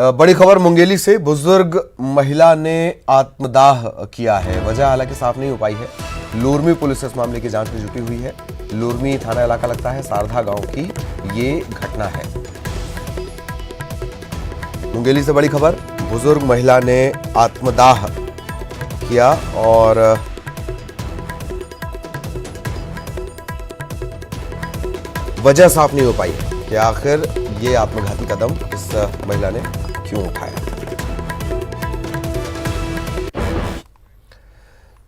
बड़ी खबर मुंगेली से। बुजुर्ग महिला ने आत्मदाह किया है। वजह हालांकि साफ नहीं हो पाई है। लुरमी पुलिस इस मामले की जांच में जुटी हुई है। लुरमी थाना इलाका लगता है, सारधा गांव की ये घटना है। मुंगेली से बड़ी खबर, बुजुर्ग महिला ने आत्मदाह किया और वजह साफ नहीं हो पाई है कि आखिर ये आत्मघाती कदम इस महिला ने क्यों उठाया।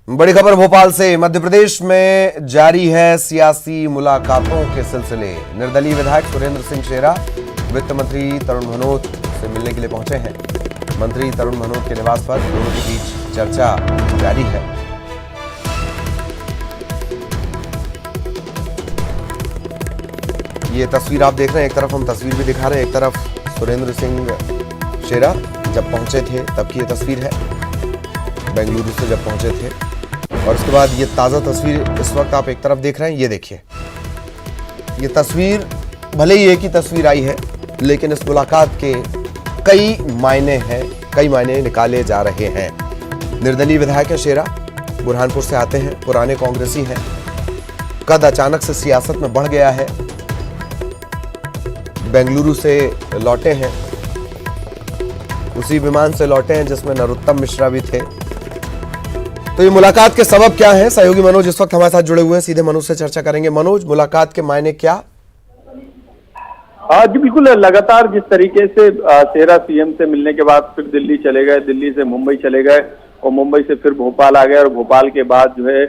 बड़ी खबर भोपाल से। मध्य प्रदेश में जारी है सियासी मुलाकातों के सिलसिले। निर्दलीय विधायक सुरेंद्र सिंह शेरा वित्त मंत्री तरुण भनोत से मिलने के लिए पहुंचे हैं। मंत्री तरुण भनोत के निवास पर दोनों के बीच चर्चा जारी है। ये तस्वीर आप देख रहे हैं, एक तरफ हम तस्वीर भी दिखा रहे हैं, एक तरफ सुरेंद्र सिंह शेरा जब पहुंचे थे तब की ये तस्वीर है, बेंगलुरु से जब पहुंचे थे। और उसके बाद ये ताज़ा तस्वीर इस वक्त आप एक तरफ देख रहे हैं, ये देखिए। ये तस्वीर भले ही एक ही तस्वीर आई है, लेकिन इस मुलाकात के कई मायने हैं, कई मायने निकाले जा रहे हैं। निर्दलीय विधायक है शेरा, बुरहानपुर से आते हैं, पुराने कांग्रेसी हैं। कद अचानक से सियासत में बढ़ गया है। बेंगलुरु से लौटे हैं, उसी विमान से लौटे हैं जिसमें नरोत्तम मिश्रा भी थे। तो ये मुलाकात के सबब क्या है? सहयोगी मनोज इस वक्त हमारे साथ जुड़े हुए हैं, सीधे मनोज से चर्चा करेंगे। मनोज, मुलाकात के मायने क्या? जी बिल्कुल, लगातार जिस तरीके से शेरा सीएम से मिलने के बाद फिर दिल्ली चले गए, दिल्ली से मुंबई चले गए और मुंबई से फिर भोपाल आ गए और भोपाल के बाद जो है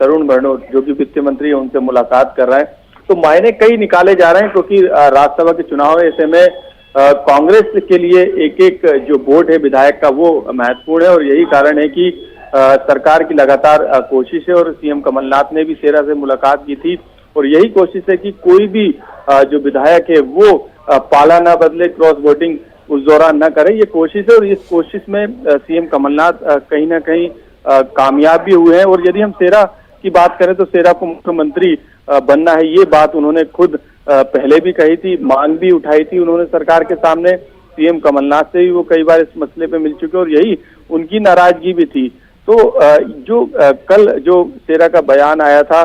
तरुण भनोत जो कि वित्त मंत्री है उनसे मुलाकात कर रहे हैं। तो मायने कई निकाले जा रहे हैं, क्योंकि राज्यसभा के चुनाव है, ऐसे में कांग्रेस के लिए एक एक जो वोट है विधायक का वो महत्वपूर्ण है। और यही कारण है कि सरकार की लगातार कोशिश है और सीएम कमलनाथ ने भी शेरा से मुलाकात की थी और यही कोशिश है कि कोई भी जो विधायक है वो पाला ना बदले, क्रॉस वोटिंग उस दौरान न करे, ये कोशिश है। और इस कोशिश में सीएम कमलनाथ कहीं ना कहीं कामयाब भी हुए हैं। और यदि हम शेरा की बात करें तो शेरा को मुख्यमंत्री बनना है, ये बात उन्होंने खुद पहले भी कही थी, मांग भी उठाई थी उन्होंने सरकार के सामने। सीएम कमलनाथ से भी वो कई बार इस मसले पे मिल चुके और यही उनकी नाराजगी भी थी। तो जो कल जो शेरा का बयान आया था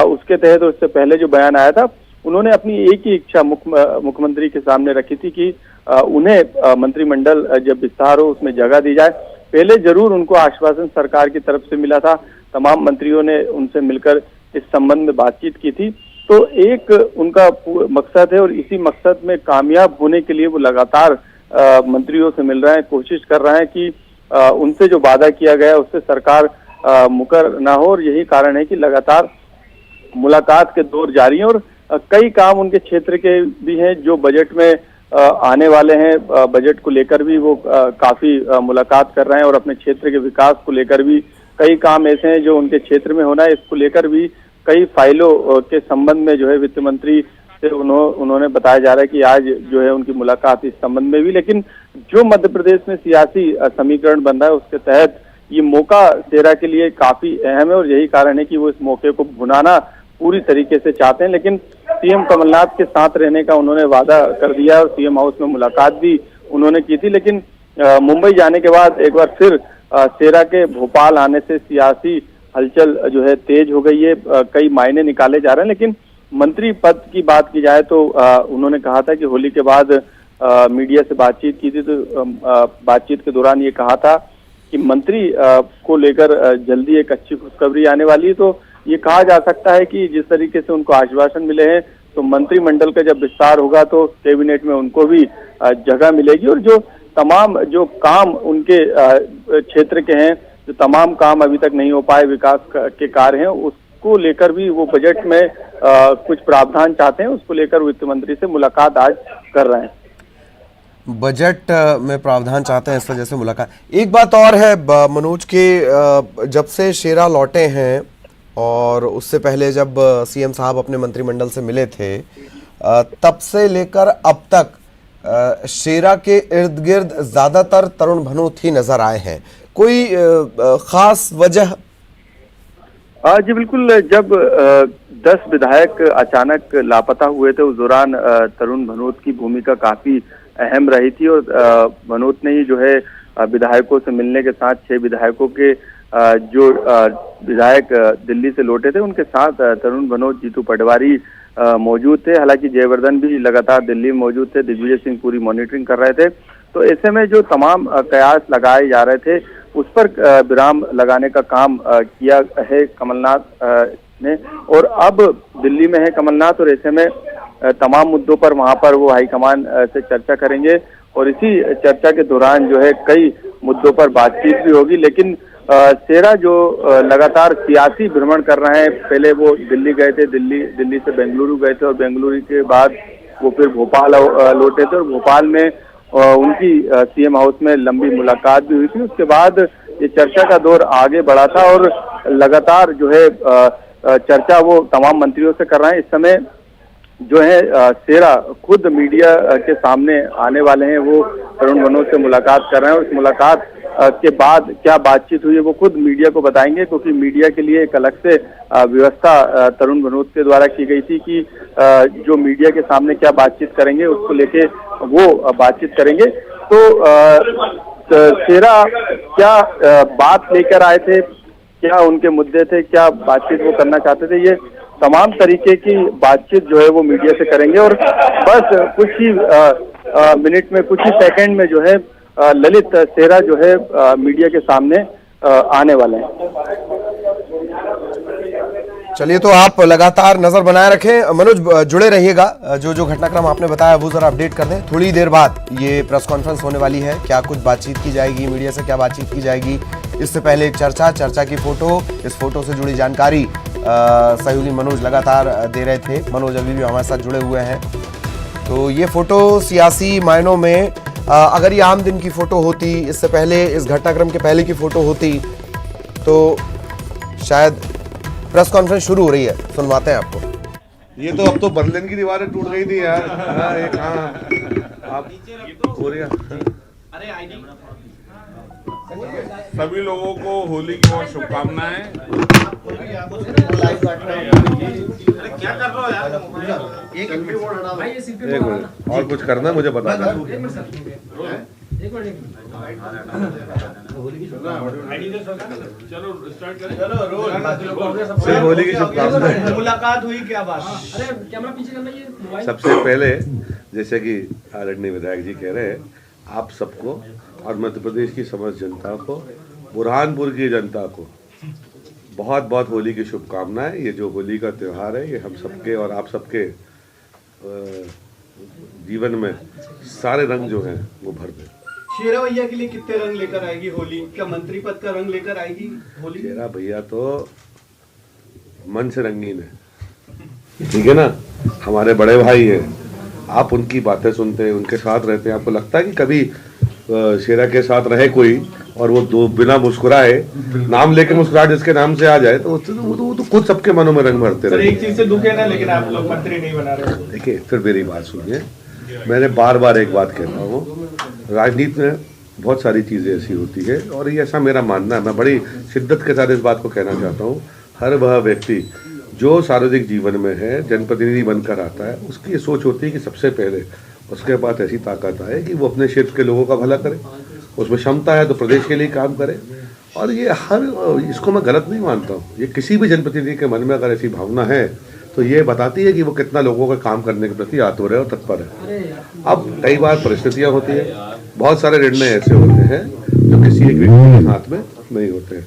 उसके तहत, उससे पहले जो बयान आया था, उन्होंने अपनी एक ही इच्छा मुख्यमंत्री के सामने रखी थी कि उन्हें मंत्रिमंडल जब विस्तार हो उसमें जगह दी जाए। पहले जरूर उनको आश्वासन सरकार की तरफ से मिला था, तमाम मंत्रियों ने उनसे मिलकर इस संबंध में बातचीत की थी। तो एक उनका मकसद है और इसी मकसद में कामयाब होने के लिए वो लगातार मंत्रियों से मिल रहे हैं, कोशिश कर रहे हैं कि उनसे जो वादा किया गया उससे सरकार मुकर ना हो। और यही कारण है कि लगातार मुलाकात के दौर जारी हैं और कई काम उनके क्षेत्र के भी हैं जो बजट में आने वाले हैं। बजट को लेकर भी वो काफी मुलाकात कर रहे हैं और अपने क्षेत्र के विकास को लेकर भी कई काम ऐसे हैं जो उनके क्षेत्र में होना है, इसको लेकर भी कई फाइलों के संबंध में जो है वित्त मंत्री से उन्होंने बताया जा रहा है कि आज जो है उनकी मुलाकात इस संबंध में भी। लेकिन जो मध्य प्रदेश में सियासी समीकरण बन रहा है उसके तहत ये मौका शेरा के लिए काफी अहम है और यही कारण है कि वो इस मौके को भुनाना पूरी तरीके से चाहते हैं। लेकिन सीएम कमलनाथ के साथ रहने का उन्होंने वादा कर दिया और सीएम हाउस में मुलाकात भी उन्होंने की थी। लेकिन मुंबई जाने के बाद एक बार फिर शेरा के भोपाल आने से सियासी हलचल जो है तेज हो गई है, कई मायने निकाले जा रहे हैं। लेकिन मंत्री पद की बात की जाए तो उन्होंने कहा था कि होली के बाद मीडिया से बातचीत की थी, तो बातचीत के दौरान ये कहा था कि मंत्री को लेकर जल्दी एक अच्छी खुशखबरी आने वाली है। तो ये कहा जा सकता है कि जिस तरीके से उनको आश्वासन मिले हैं तो मंत्रिमंडल का जब विस्तार होगा तो कैबिनेट में उनको भी जगह मिलेगी और जो तमाम जो काम उनके क्षेत्र के हैं, जो तमाम काम अभी तक नहीं हो पाए, विकास के कार्य हैं, उसको लेकर भी वो बजट में कुछ प्रावधान चाहते हैं, उसको लेकर वित्त मंत्री से मुलाकात आज कर रहे हैं। बजट में प्रावधान चाहते हैं, इस वजह से मुलाकात। एक बात और है मनोज के, जब से शेरा लौटे हैं और उससे पहले जब सीएम साहब अपने मंत्रिमंडल से मिले थे, तब से लेकर अब तक शेरा के इर्द गिर्द ज्यादातर तरुण भनोत ही नजर आए हैं। कोई खास वजह? जी बिल्कुल, जब 10 विधायक अचानक लापता हुए थे। उस दौरान तरुण भनोत की भूमिका काफी अहम रही थी और भनोत ने ही जो है विधायकों से मिलने के साथ 6 विधायकों के जो विधायक दिल्ली से लौटे थे उनके साथ तरुण भनोत, जीतू पटवारी मौजूद थे। हालांकि जयवर्धन भी लगातार दिल्ली में मौजूद थे, दिग्विजय सिंह पूरी मॉनिटरिंग कर रहे थे। तो ऐसे में जो तमाम कयास लगाए जा रहे थे उस पर विराम लगाने का काम किया है कमलनाथ ने। और अब दिल्ली में है कमलनाथ और ऐसे में तमाम मुद्दों पर वहां पर वो हाईकमान से चर्चा करेंगे और इसी चर्चा के दौरान जो है कई मुद्दों पर बातचीत भी होगी। लेकिन शेरा जो लगातार सियासी भ्रमण कर रहे हैं, पहले वो दिल्ली गए थे, दिल्ली से बेंगलुरु गए थे और बेंगलुरु के बाद वो फिर भोपाल लौटे थे और भोपाल में उनकी सीएम हाउस में लंबी मुलाकात भी हुई थी। उसके बाद ये चर्चा का दौर आगे बढ़ा था और लगातार जो है चर्चा वो तमाम मंत्रियों से कर रहे हैं। इस समय जो है शेरा खुद मीडिया के सामने आने वाले हैं, वो तरुण भनोत से मुलाकात कर रहे हैं और इस मुलाकात के बाद क्या बातचीत हुई है वो खुद मीडिया को बताएंगे, क्योंकि मीडिया के लिए एक अलग से व्यवस्था तरुण भनोत के द्वारा की गई थी कि जो मीडिया के सामने क्या बातचीत करेंगे उसको लेके वो बातचीत करेंगे। तो शेरा क्या बात लेकर आए थे, क्या उनके मुद्दे थे, क्या बातचीत वो करना चाहते थे, ये तमाम तरीके की बातचीत जो है वो मीडिया से करेंगे। और बस कुछ ही मिनट में, कुछ ही सेकंड में जो है ललित शेरा जो है मीडिया के सामने आने वाले हैं। चलिए, तो आप लगातार नजर बनाए रखें। मनोज जुड़े रहिएगा, जो जो घटनाक्रम आपने बताया वो जरा अपडेट कर दें। थोड़ी देर बाद ये प्रेस कॉन्फ्रेंस होने वाली है, क्या कुछ बातचीत की जाएगी, मीडिया से क्या बातचीत की जाएगी, इससे पहले एक चर्चा की फोटो, इस फोटो से जुड़ी जानकारी सहयोगी मनोज लगातार दे रहे थे। मनोज अभी भी हमारे साथ जुड़े हुए हैं। तो ये फोटो सियासी मायनों में अगर ये आम दिन की फोटो होती, इससे पहले इस घटनाक्रम के पहले की फोटो होती, तो शायद प्रेस कॉन्फ्रेंस शुरू हो रही है, सुनवाते हैं आपको। ये तो अब तो बर्लिन की दीवारें टूट गई थी यार। हाँ, ये कहाँ आप हो रही है। सभी लोगों को होली की बहुत शुभकामनाएं। क्या कर रहे हो यार? एक मिनट और कुछ करना मुझे बता दो। चलो स्टार्ट करें। चलो होली की शुभकामनाएं। मुलाकात हुई, क्या बात? अरे कैमरा पीछे करना, ये सबसे पहले जैसे कि आदरणीय विधायक जी कह रहे हैं, आप सबको और मध्य प्रदेश की समस्त जनता को, बुरहानपुर की जनता को बहुत बहुत होली की शुभकामनाएं। ये जो होली का त्यौहार है, ये हम सबके और आप सबके जीवन में सारे रंग जो हैं वो भर दे। शेरा भैया के लिए कितने रंग लेकर आएगी होली? क्या मंत्री पद का रंग लेकर आएगी होली? शेरा भैया तो मन से रंगीन है, ठीक है ना। हमारे बड़े भाई हैं, आप उनकी बातें सुनते हैं, उनके साथ रहते हैं, आपको लगता है कि कभी शेरा के साथ रहे कोई और वो दो बिना मुस्कुराए, नाम लेके मुस्कुरा जिसके नाम से आ जाए, तो वो तो खुद सबके मनों में रंग भरते रहे। एक चीज से दुख है ना, लेकिन आप लोग मंत्री नहीं बना रहे। देखिए, फिर मेरी बात सुनिए, मैंने बार बार एक बात कहता हूँ, राजनीति में बहुत सारी चीज़ें ऐसी होती है और ये ऐसा मेरा मानना है, मैं बड़ी शिद्दत के साथ इस बात को कहना चाहता हूँ। हर वह व्यक्ति जो सार्वजनिक जीवन में है, जनप्रतिनिधि बनकर आता है, उसकी ये सोच होती है कि सबसे पहले उसके पास ऐसी ताकत आए कि वो अपने क्षेत्र के लोगों का भला करे, उसमें क्षमता है तो प्रदेश के लिए काम करे। और ये इसको मैं गलत नहीं मानता हूँ, ये किसी भी जनप्रतिनिधि के मन में अगर ऐसी भावना है तो ये बताती है कि वो कितना लोगों का काम करने के प्रति आतुर है और तत्पर है। अब कई बार परिस्थितियाँ होती है, बहुत सारे निर्णय ऐसे होते हैं जो किसी एक व्यक्ति के हाथ में नहीं होते हैं।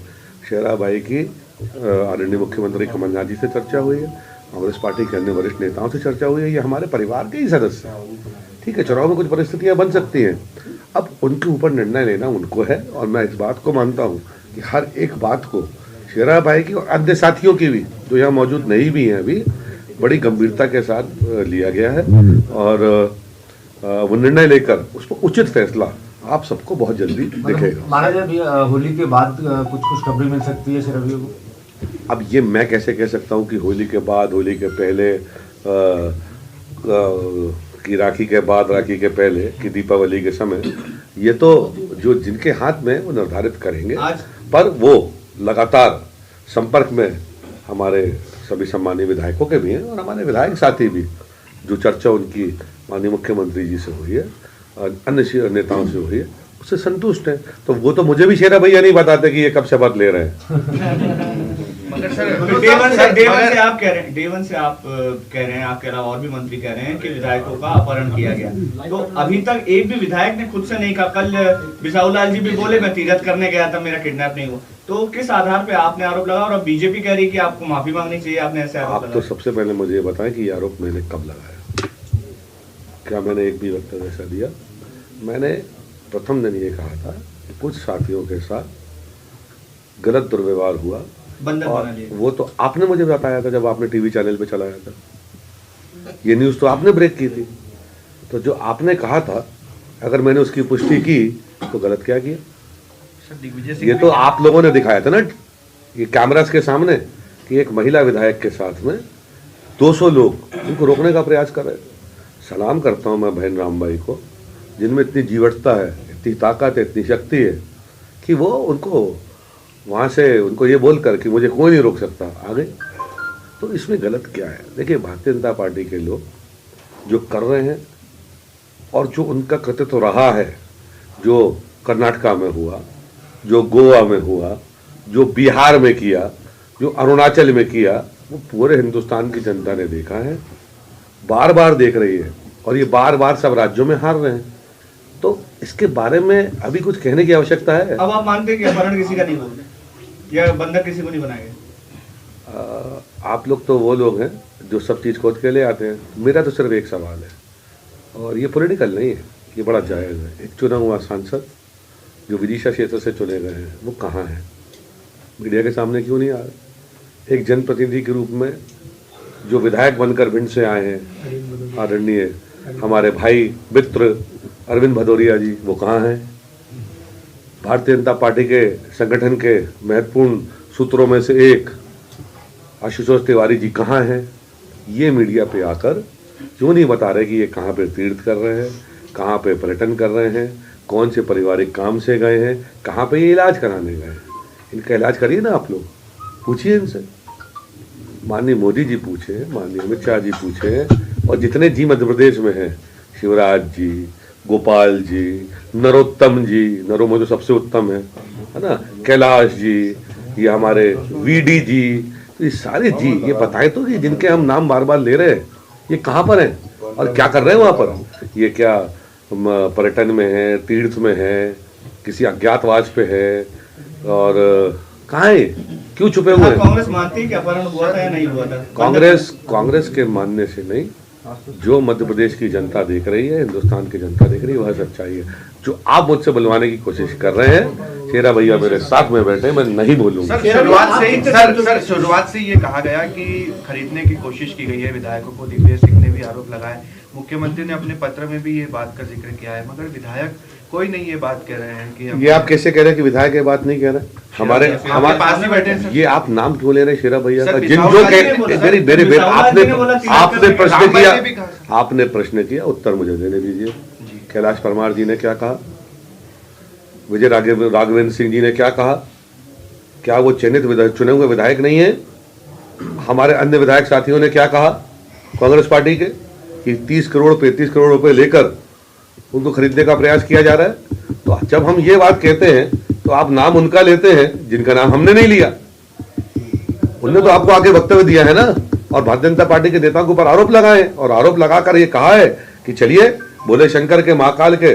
शेरा भाई की आदरणीय मुख्यमंत्री कमलनाथ जी से चर्चा हुई है, कांग्रेस पार्टी के अन्य वरिष्ठ नेताओं से चर्चा हुई है, ये हमारे परिवार के ही सदस्य हैं, ठीक है। चुनाव में कुछ परिस्थितियां बन सकती हैं, अब उनके ऊपर निर्णय लेना उनको है। और मैं इस बात को मानता हूं कि हर एक बात को शेरा भाई की और अन्य साथियों की भी, जो यहाँ मौजूद नहीं भी हैं अभी, बड़ी गंभीरता के साथ लिया गया है और वो निर्णय लेकर उस पर उचित फैसला आप सबको बहुत जल्दी दिखेगा। महाराज, अभी होली के बाद कुछ खबरें मिल सकती है शेरा भैया को? अब ये मैं कैसे कह सकता हूँ कि होली के बाद, होली के पहले, कि राखी के बाद, राखी के पहले, कि दीपावली के समय, ये तो जो जिनके हाथ में वो निर्धारित करेंगे। पर वो लगातार संपर्क में हमारे सभी सम्मानीय विधायकों के भी हैं और हमारे विधायक साथी भी, जो चर्चा उनकी माननीय मुख्यमंत्री जी से हुई है और अन्य नेताओं से हुई है, उससे संतुष्ट है। तो वो तो मुझे भी शेरा भैया नहीं बताते कि ये कब शपथ ले रहे हैं। मगर सर डे वन से आप कह रहे हैं, आपके अलावा और भी मंत्री कह रहे हैं कि विधायकों का अपहरण किया गया, तो अभी तक एक भी विधायक ने खुद से नहीं कहा। कल बिसाहू लाल जी भी बोले मैं तीरथ करने गया था, मेरा किडनैप नहीं हुआ। तो किस आधार पे आपने आरोप लगा, और अब बीजेपी कह रही है कि आपको माफी मांगनी चाहिए, आपने ऐसे आरोप आप तो सबसे पहले मुझे ये बताएं कि ये आरोप मैंने कब लगाया, क्या मैंने एक भी वक्तव्य ऐसा दिया? मैंने प्रथम दिन ये कहा था कि कुछ साथियों के साथ गलत दुर्व्यवहार हुआ, और वो तो आपने मुझे बताया था जब आपने टीवी चैनल पे चलाया था, ये न्यूज़ तो आपने ब्रेक की थी। तो जो आपने कहा था, अगर मैंने उसकी पुष्टि की तो गलत क्या किया? ये तो आप लोगों ने दिखाया था ना ये कैमरास के सामने कि एक महिला विधायक के साथ में 200 लोग उनको रोकने का प्रयास कर रहे। सलाम करता हूँ मैं बहन रामबाई को, जिनमें इतनी जीवटता है, इतनी ताकत है, इतनी शक्ति है कि वो उनको वहाँ से उनको ये बोलकर कि मुझे कोई नहीं रोक सकता आ गए। तो इसमें गलत क्या है? देखिए, भारतीय जनता पार्टी के लोग जो कर रहे हैं और जो उनका कृतित्व रहा है, जो कर्नाटका में हुआ, जो गोवा में हुआ, जो बिहार में किया, जो अरुणाचल में किया, वो पूरे हिंदुस्तान की जनता ने देखा है, बार बार देख रही है, और ये बार बार सब राज्यों में हार रहे हैं। तो इसके बारे में अभी कुछ कहने की आवश्यकता है? अब आप मानते हैं कि अपहरण किसी का नहीं हुआ या बंधक किसी को नहीं बनाया? आप लोग तो वो लोग हैं जो सब चीज़ खोद के ले आते हैं। मेरा तो सिर्फ एक सवाल है, और ये पॉलिटिकल नहीं है, ये बड़ा जायज़ है। एक चुना हुआ सांसद जो विदिशा क्षेत्र से चुने गए हैं, वो कहाँ हैं? मीडिया के सामने क्यों नहीं आ रहे? एक जनप्रतिनिधि के रूप में जो विधायक बनकर भिंड से आए हैं, आदरणीय हमारे भाई मित्र अरविंद भदौरिया जी, वो कहाँ हैं? भारतीय जनता पार्टी के संगठन के महत्वपूर्ण सूत्रों में से एक आशुतोष तिवारी जी कहाँ हैं? ये मीडिया पे आकर क्यों नहीं बता रहे कि ये कहाँ पे तीर्थ कर रहे हैं, कहाँ पे पर्यटन कर रहे हैं, कौन से पारिवारिक काम से गए हैं, कहाँ पे ये इलाज कराने गए हैं? इनका इलाज करिए ना आप लोग, पूछिए इनसे। माननीय मोदी जी पूछे, माननीय अमित शाह जी पूछे, और जितने जी मध्य प्रदेश में हैं, शिवराज जी, गोपाल जी, नरोत्तम जी, नरोमो जो सबसे उत्तम है ना, कैलाश जी, ये हमारे वीडी जी, तो ये सारे जी ये बताएं तो कि जिनके हम नाम बार बार ले रहे हैं, ये कहाँ पर हैं और क्या कर रहे हैं वहाँ पर? ये क्या पर्यटन में है, तीर्थ में है, किसी अज्ञातवास पे है, और कहाँ है? क्यों छुपे हुए हैं? कांग्रेस मानती है कि अपहरण हुआ था या नहीं हुआ था? कांग्रेस के मानने से नहीं, जो मध्य प्रदेश की जनता देख रही है, हिंदुस्तान की जनता देख रही है, वह सच्चाई है। जो आप मुझसे बुलवाने की कोशिश कर रहे हैं, शेरा भैया मेरे साथ में बैठे, मैं नहीं बोलूंगा। शुरुआत से ये कहा गया कि खरीदने की कोशिश की गई है विधायकों को। दिग्विजय सिंह ने भी आरोप लगाया, मुख्यमंत्री ने अपने पत्र में भी ये बात का जिक्र किया है, मगर विधायक कोई नहीं ये बात कह रहे हैं कि ये आप कैसे कह रहे हैं कि विधायक ये बात नहीं कह रहे? हमारे पास ही बैठे हैं। ये आप नाम क्यों ले रहे हैं शेरा भैया का? आपने प्रश्न किया, उत्तर मुझे देने दीजिए। कैलाश परमार जी ने क्या कहा? विजय राघवेंद्र सिंह जी ने क्या कहा? क्या वो चुने हुए विधायक नहीं है? हमारे अन्य विधायक साथियों ने क्या कहा कांग्रेस पार्टी के कि 30 करोड़ 35 करोड़ रुपए लेकर उनको खरीदने का प्रयास किया जा रहा है? तो जब हम ये बात कहते हैं तो आप नाम उनका लेते हैं जिनका नाम हमने नहीं लिया। उनने तो आपको आगे वक्तव्य दिया है ना, और भारतीय जनता पार्टी के नेताओं के ऊपर आरोप लगाए, और आरोप लगाकर ये कहा है कि चलिए बोले शंकर के महाकाल के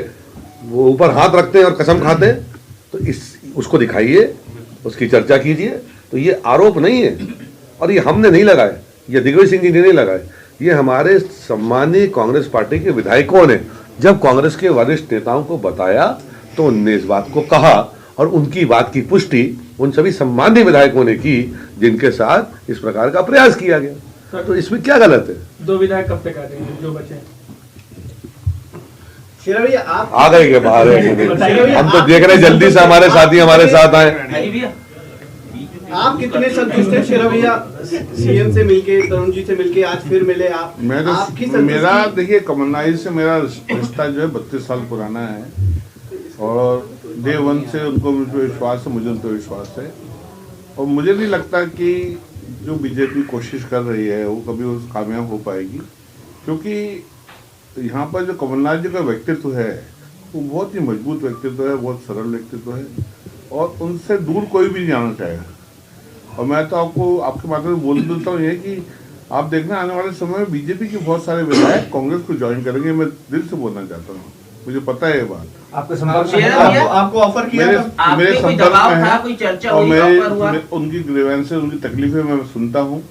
वो ऊपर हाथ रखते हैं और कसम खाते हैं, तो उसको दिखाइए, उसकी चर्चा कीजिए। तो ये आरोप नहीं है, और ये हमने नहीं लगाए, ये दिग्विजय सिंह जी ने नहीं लगाए, ये हमारे सम्मानीय कांग्रेस पार्टी के विधायकों ने जब कांग्रेस के वरिष्ठ नेताओं को बताया तो उनने इस बात को कहा, और उनकी बात की पुष्टि उन सभी सम्मानीय विधायकों ने की जिनके साथ इस प्रकार का प्रयास किया गया। तो इसमें क्या गलत है? 2 विधायक कब तक आ जाएंगे जो बचे? शेरा भैया आप आ गए क्या बाहर? हम तो देख रहे हैं जल्दी से हमारे साथी हमारे साथ आए। आप कितने संतुष्ट हैं शेरा भैया सीएम से मिलके, तरुण जी से मिलके, आज फिर मिले आप? मेरा देखिए, कमलनाथ जी से मेरा रिश्ता जो है 32 साल पुराना है, और डे 1 से उनको मुझ पर विश्वास है, मुझे उन पर विश्वास है, और मुझे नहीं लगता कि जो बीजेपी कोशिश कर रही है वो कभी उस कामयाब हो पाएगी, क्योंकि यहाँ पर जो कमलनाथ जी का व्यक्तित्व है वो बहुत ही मजबूत व्यक्तित्व है, बहुत सरल व्यक्तित्व है और उनसे दूर कोई भी नहीं आना चाहेगा। और मैं तो आपको आपके माध्यम से बोल देता हूँ ये कि आप देखना आने वाले समय में बीजेपी के बहुत सारे विधायक कांग्रेस को ज्वाइन करेंगे। मैं दिल से बोलना चाहता हूँ, मुझे पता है ये बात। आपके संपर्क आपको ऑफर किया था? मेरे संपर्क में है कोई चर्चा और हुई, ऑफर हुआ? मैं उनकी ग्रीवेंसेस, उनकी तकलीफें मैं सुनता हूँ।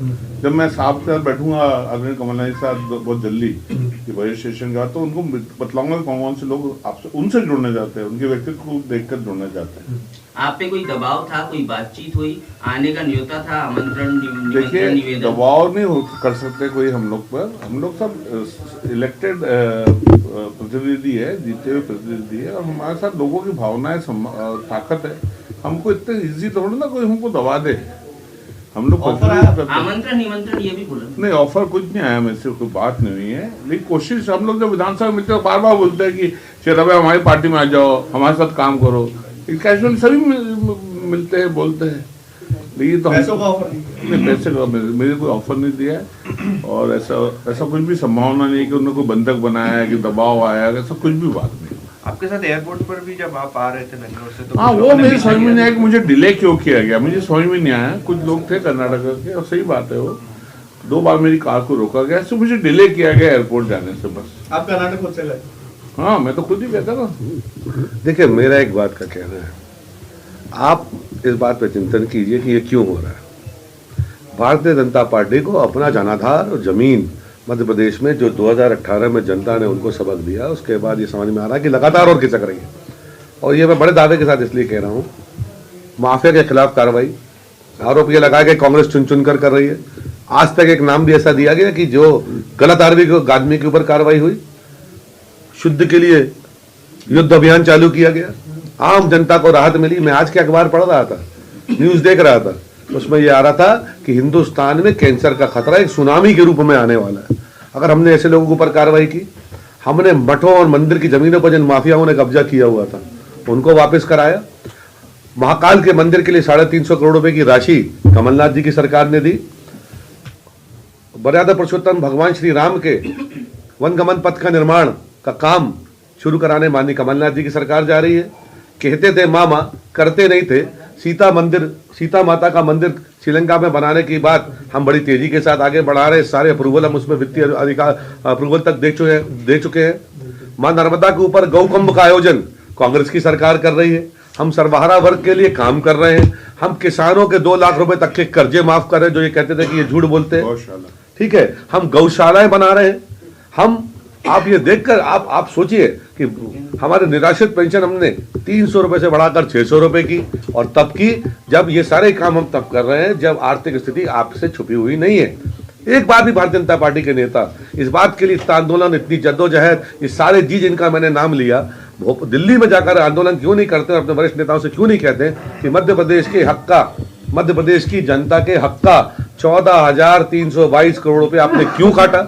जब मैं साहब के साथ बैठूंगा आदरणीय कमलनाथ के साथ बहुत जल्दी कि बजट सेशन का, तो उनको बतलाऊंगा कौन कौन से लोग आपसे उनसे जुड़ना चाहते हैं, उनके व्यक्तित्व को देखकर जुड़ना चाहते हैं। आप पे कोई दबाव था, कोई बातचीत हुई, आने का न्योता था, आमंत्रण, देखिए निवेदन? दबाव नहीं कर सकते कोई हम लोग पर। हम लोग सब इलेक्टेड प्रतिनिधि है, जीते हुए प्रतिनिधि है और हमारे साथ लोगों की भावनाएं ताकत है। हमको इतने इजी थोड़ा ना कोई हमको दबा दे। हम लोग आमंत्रण निमंत्रण ये भी बोला नहीं, ऑफर कुछ नहीं आया, मेरे से कोई बात नहीं हुई है। लेकिन कोशिश हम लोग जब विधानसभा मिलते हैं बार बार बोलते हैं कि शेरा भाई हमारी पार्टी में आ जाओ, हमारे साथ काम करो। कैजुअल सभी मिलते हैं, बोलते हैं। लेकिन तो पैसों का ऑफर नहीं, पैसे का मेरे कोई ऑफर नहीं दिया है और ऐसा कुछ भी संभावना नहीं है कि उन्होंने कोई बंधक बनाया है कि दबाव आया है, ऐसा कुछ भी बात नहीं। आपके साथ एयरपोर्ट पर भी जब आप आ रहे थे बेंगलोर से, तो हाँ वो मेरी समझ में नहीं आया कि मुझे डिले क्यों किया गया, मुझे समझ में नहीं आया। कुछ लोग थे कर्नाटक के और सही बात है, वो 2 बार मेरी कार को रोका गया, इससे मुझे डिले किया गया एयरपोर्ट जाने से। बस आप कर्नाटक खुद से गए? हाँ मैं तो खुद ही कहता ना। देखिए मेरा एक बात का कहना है, आप इस बात पर चिंतन कीजिए कि ये क्यों हो रहा है। भारतीय जनता पार्टी को अपना जनाधार और जमीन मध्य प्रदेश में जो 2018 में जनता ने उनको सबक दिया, उसके बाद ये समझ में आ रहा है कि लगातार और खिसक रही है। और ये मैं बड़े दावे के साथ इसलिए कह रहा हूँ, माफिया के खिलाफ कार्रवाई, आरोप ये लगा के कांग्रेस चुन चुन कर रही है। आज तक एक नाम भी ऐसा दिया गया कि जो गलत आदमी के ऊपर कार्रवाई हुई। शुद्ध के लिए युद्ध अभियान चालू किया गया, आम जनता को राहत मिली। मैं आज के अखबार पढ़ रहा था, न्यूज देख रहा था, उसमें यह आ रहा था कि हिंदुस्तान में कैंसर का खतरा एक सुनामी के रूप में आने वाला है अगर हमने ऐसे लोगों के ऊपर कार्रवाई की। हमने मठों और मंदिर की जमीनों पर जिन माफियाओं ने कब्जा किया हुआ था उनको वापस कराया। महाकाल के मंदिर के लिए 350 करोड़ रुपए की राशि कमलनाथ जी की सरकार ने दी। मर्यादा पुरुषोत्तम भगवान श्री राम के वनगमन पथ का निर्माण का काम शुरू कराने माननीय कमलनाथ जी की सरकार जा रही है। कहते थे मामा, करते नहीं थे। सीता माता का मंदिर श्रीलंका में बनाने की बात हम बड़ी तेजी के साथ आगे बढ़ा रहे हैं। सारे अप्रूवल हम उसमें वित्तीय अधिकार अप्रूवल तक दे चुके हैं। मां नर्मदा के ऊपर गौ कुंभ का आयोजन कांग्रेस की सरकार कर रही है। हम सर्वहारा वर्ग के लिए काम कर रहे हैं। हम किसानों के 2 लाख रुपए तक के कर्जे माफ कर रहे हैं जो ये कहते थे कि ये झूठ बोलते हैं। ठीक है, हम गौशालाएं बना रहे हैं। हम आप ये देखकर आप सोचिए कि हमारे निराश्रित पेंशन हमने 300 रुपए से बढ़ाकर 600 रुपए की, और तब की जब ये सारे काम हम तब कर रहे हैं जब आर्थिक स्थिति आपसे छुपी हुई नहीं है। एक बार भी भारतीय जनता पार्टी के नेता इस बात के लिए इतना आंदोलन, इतनी जद्दोजहद, ये सारे जी जिनका मैंने नाम लिया, दिल्ली में जाकर आंदोलन क्यों नहीं करते, अपने वरिष्ठ नेताओं से क्यों नहीं कहते कि मध्य प्रदेश के हक का, मध्य प्रदेश की जनता के हक का 14,322 करोड़ रुपए आपने क्यों काटा?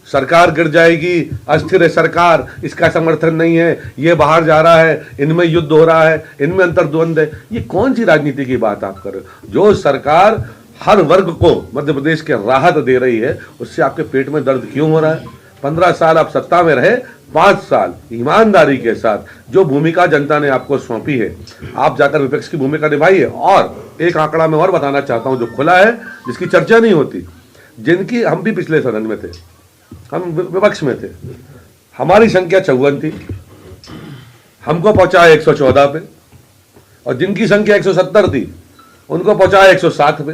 सरकार गिर जाएगी, अस्थिर है सरकार, इसका समर्थन नहीं है, ये बाहर जा रहा है, इनमें युद्ध हो रहा है, इनमें अंतर्द्वंद है। ये कौन सी राजनीति की बात आप कर रहे हो? जो सरकार हर वर्ग को मध्य प्रदेश के राहत दे रही है, उससे आपके पेट में दर्द क्यों हो रहा है? 15 साल आप सत्ता में रहे, 5 साल ईमानदारी के साथ जो भूमिका जनता ने आपको सौंपी है, आप जाकर विपक्ष की भूमिका निभाइए। और एक आंकड़ा मैं और बताना चाहता हूं जो खुला है, जिसकी चर्चा नहीं होती, जिनकी हम भी पिछले सदन में थे, हम विपक्ष में थे, हमारी संख्या 54 थी, हमको पहुंचाया 114 पे, और जिनकी संख्या 170 थी उनको पहुंचाया 107 पे।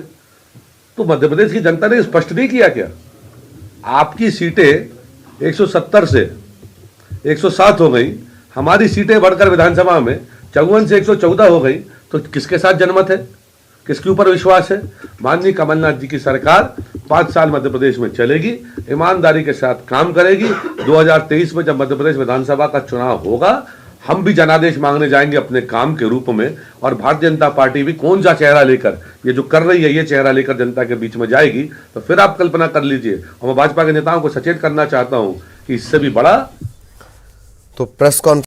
तो मध्य प्रदेश की जनता ने स्पष्ट नहीं किया क्या? आपकी सीटें 170 से 107 हो गई, हमारी सीटें बढ़कर विधानसभा में 54 से 114 हो गई। तो किसके साथ जनमत है, किसके ऊपर विश्वास है? माननीय कमलनाथ जी की सरकार 5 साल मध्य प्रदेश में चलेगी, ईमानदारी के साथ काम करेगी। 2023 में जब मध्य प्रदेश विधानसभा का चुनाव होगा, हम भी जनादेश मांगने जाएंगे अपने काम के रूप में, और भारतीय जनता पार्टी भी कौन सा चेहरा लेकर, ये जो कर रही है ये चेहरा लेकर जनता के बीच में जाएगी। तो फिर आप कल्पना कर लीजिए। और मैं भाजपा के नेताओं को सचेत करना चाहता हूं कि इससे भी बड़ा तो प्रेस कॉन्फ्रेंस